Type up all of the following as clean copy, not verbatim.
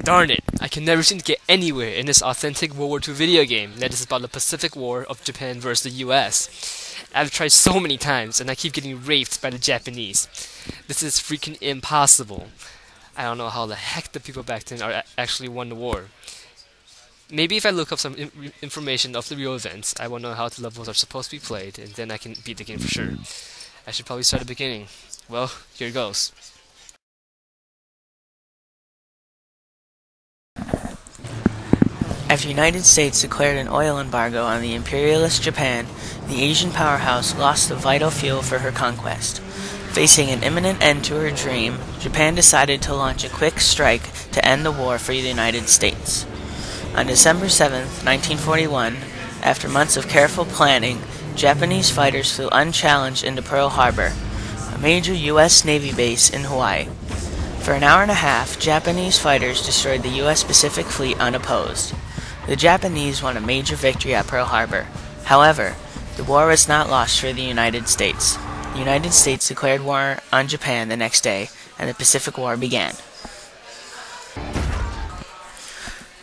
Darn it, I can never seem to get anywhere in this authentic World War II video game that is about the Pacific War of Japan versus the US. I've tried so many times and I keep getting raped by the Japanese. This is freaking impossible. I don't know how the heck the people back then actually won the war. Maybe if I look up some information of the real events, I will know how the levels are supposed to be played, and then I can beat the game for sure. I should probably start at the beginning. Well, here goes. After the United States declared an oil embargo on the imperialist Japan, the Asian powerhouse lost the vital fuel for her conquest. Facing an imminent end to her dream, Japan decided to launch a quick strike to end the war for the United States. On December 7, 1941, after months of careful planning, Japanese fighters flew unchallenged into Pearl Harbor, a major U.S. Navy base in Hawaii. For an hour and a half, Japanese fighters destroyed the U.S. Pacific Fleet unopposed. The Japanese won a major victory at Pearl Harbor. However, the war was not lost for the United States. The United States declared war on Japan the next day, and the Pacific War began.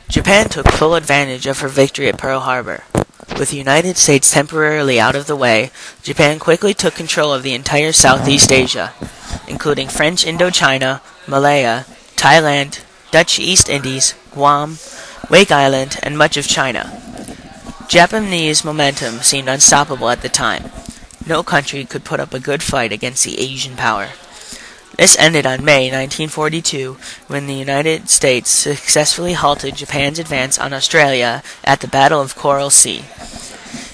Japan took full advantage of her victory at Pearl Harbor. With the United States temporarily out of the way, Japan quickly took control of the entire Southeast Asia, including French Indochina, Malaya, Thailand, Dutch East Indies, Guam, Wake Island, and much of China. Japanese momentum seemed unstoppable at the time. No country could put up a good fight against the Asian power. This ended on May 1942 when the United States successfully halted Japan's advance on Australia at the Battle of Coral Sea.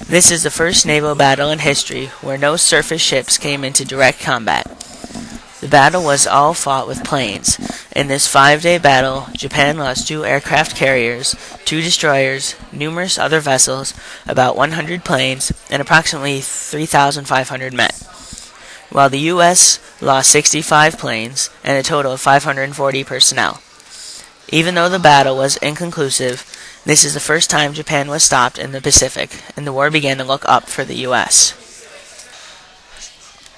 This is the first naval battle in history where no surface ships came into direct combat. The battle was all fought with planes. In this 5-day battle, Japan lost 2 aircraft carriers, 2 destroyers, numerous other vessels, about 100 planes, and approximately 3,500 men, while the U.S. lost 65 planes and a total of 540 personnel. Even though the battle was inconclusive, this is the first time Japan was stopped in the Pacific, and the war began to look up for the U.S.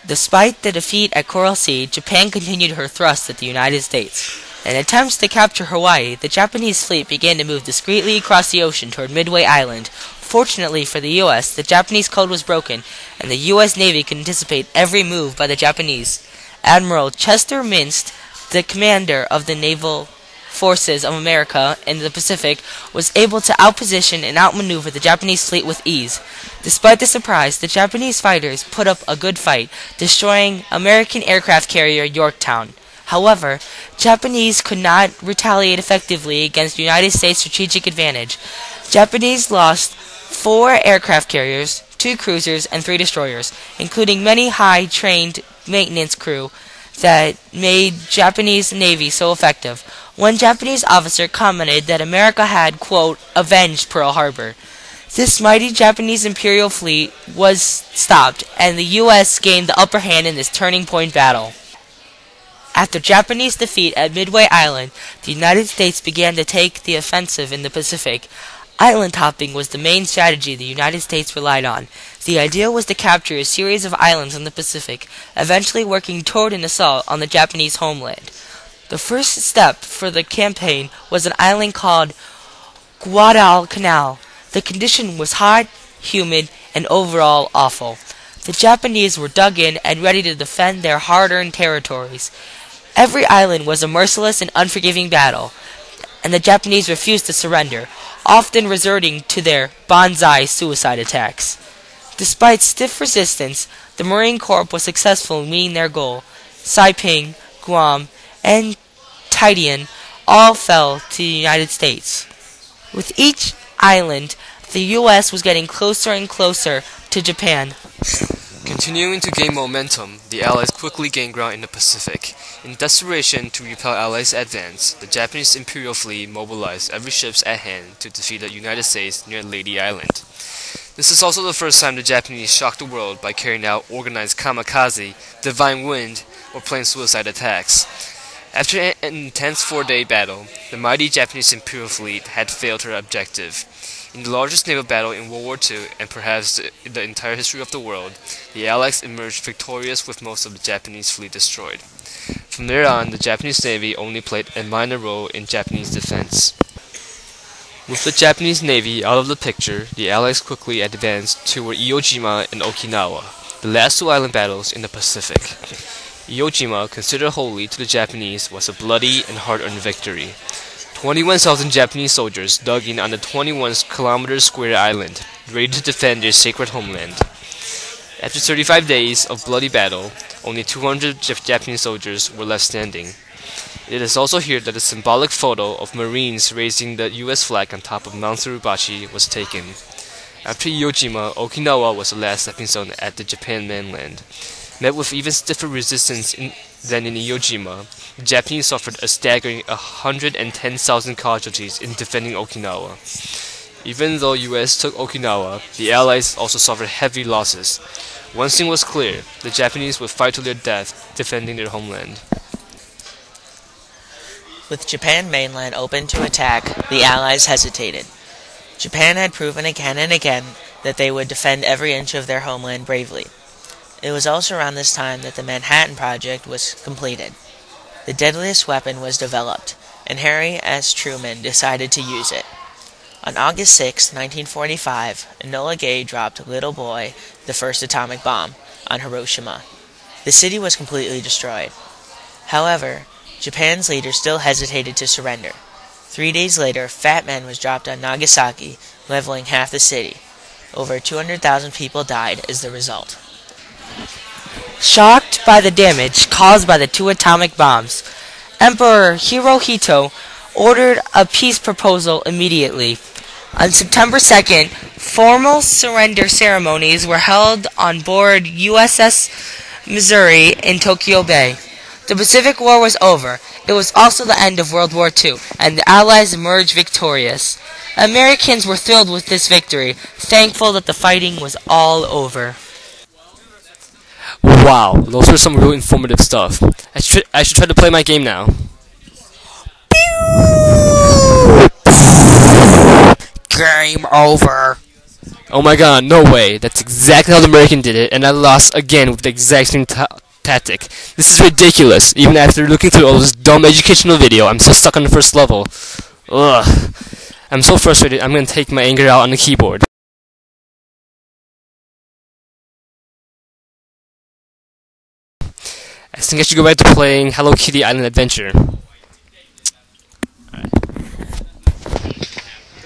Despite the defeat at Coral Sea, Japan continued her thrust at the United States. In attempts to capture Hawaii, the Japanese fleet began to move discreetly across the ocean toward Midway Island. Fortunately for the U.S., the Japanese code was broken, and the U.S. Navy could anticipate every move by the Japanese. Admiral Chester Minst, the commander of the naval forces of America in the Pacific, was able to outposition and outmaneuver the Japanese fleet with ease. Despite the surprise, the Japanese fighters put up a good fight, destroying American aircraft carrier Yorktown. However, Japanese could not retaliate effectively against the United States' strategic advantage. Japanese lost 4 aircraft carriers, 2 cruisers, and 3 destroyers, including many high-trained maintenance crew that made Japanese Navy so effective. One Japanese officer commented that America had, quote, avenged Pearl Harbor. This mighty Japanese imperial fleet was stopped, and the U.S. gained the upper hand in this turning point battle. After Japanese defeat at Midway Island, the United States began to take the offensive in the Pacific. Island hopping was the main strategy the United States relied on. The idea was to capture a series of islands in the Pacific, eventually working toward an assault on the Japanese homeland. The first step for the campaign was an island called Guadalcanal. The condition was hot, humid, and overall awful. The Japanese were dug in and ready to defend their hard-earned territories. Every island was a merciless and unforgiving battle, and the Japanese refused to surrender, often resorting to their banzai suicide attacks. Despite stiff resistance, the Marine Corps was successful in meeting their goal. Saipan, Guam, and Tinian all fell to the United States. With each island, the U.S. was getting closer and closer to Japan. Continuing to gain momentum, the Allies quickly gained ground in the Pacific. In desperation to repel Allies' advance, the Japanese Imperial Fleet mobilized every ship at hand to defeat the United States near Leyte Island. This is also the first time the Japanese shocked the world by carrying out organized kamikaze, divine wind, or plane suicide attacks. After an intense 4-day battle, the mighty Japanese Imperial Fleet had failed her objective. In the largest naval battle in World War II, and perhaps the entire history of the world, the Allies emerged victorious with most of the Japanese fleet destroyed. From there on, the Japanese Navy only played a minor role in Japanese defense. With the Japanese Navy out of the picture, the Allies quickly advanced toward Iwo Jima and Okinawa, the last two island battles in the Pacific. Iwo Jima, considered holy to the Japanese, was a bloody and hard-earned victory. 21,000 Japanese soldiers dug in on the 21-kilometer-square island, ready to defend their sacred homeland. After 35 days of bloody battle, only 200 Japanese soldiers were left standing. It is also here that a symbolic photo of Marines raising the U.S. flag on top of Mount Tsurubachi was taken. After Iwo Jima, Okinawa was the last stepping stone at the Japan mainland. Met with even stiffer resistance than in Iwo Jima, the Japanese suffered a staggering 110,000 casualties in defending Okinawa. Even though U.S. took Okinawa, the Allies also suffered heavy losses. One thing was clear: the Japanese would fight to their death defending their homeland. With Japan mainland open to attack, the Allies hesitated. Japan had proven again and again that they would defend every inch of their homeland bravely. It was also around this time that the Manhattan Project was completed. The deadliest weapon was developed, and Harry S. Truman decided to use it. On August 6, 1945, Enola Gay dropped Little Boy, the first atomic bomb, on Hiroshima. The city was completely destroyed. However, Japan's leaders still hesitated to surrender. 3 days later, Fat Man was dropped on Nagasaki, leveling half the city. Over 200,000 people died as the result. Shocked by the damage caused by the two atomic bombs, Emperor Hirohito ordered a peace proposal immediately. On September 2nd, formal surrender ceremonies were held on board USS Missouri in Tokyo Bay. The Pacific War was over. It was also the end of World War II, and the Allies emerged victorious. Americans were thrilled with this victory, thankful that the fighting was all over. Wow, those are some real informative stuff. I should try to play my game now. Game over. Oh my god, no way. That's exactly how the American did it, and I lost again with the exact same tactic. This is ridiculous. Even after looking through all this dumb educational video, I'm still stuck on the first level. Ugh. I'm so frustrated, I'm gonna take my anger out on the keyboard. I think I should go back to playing Hello Kitty Island Adventure.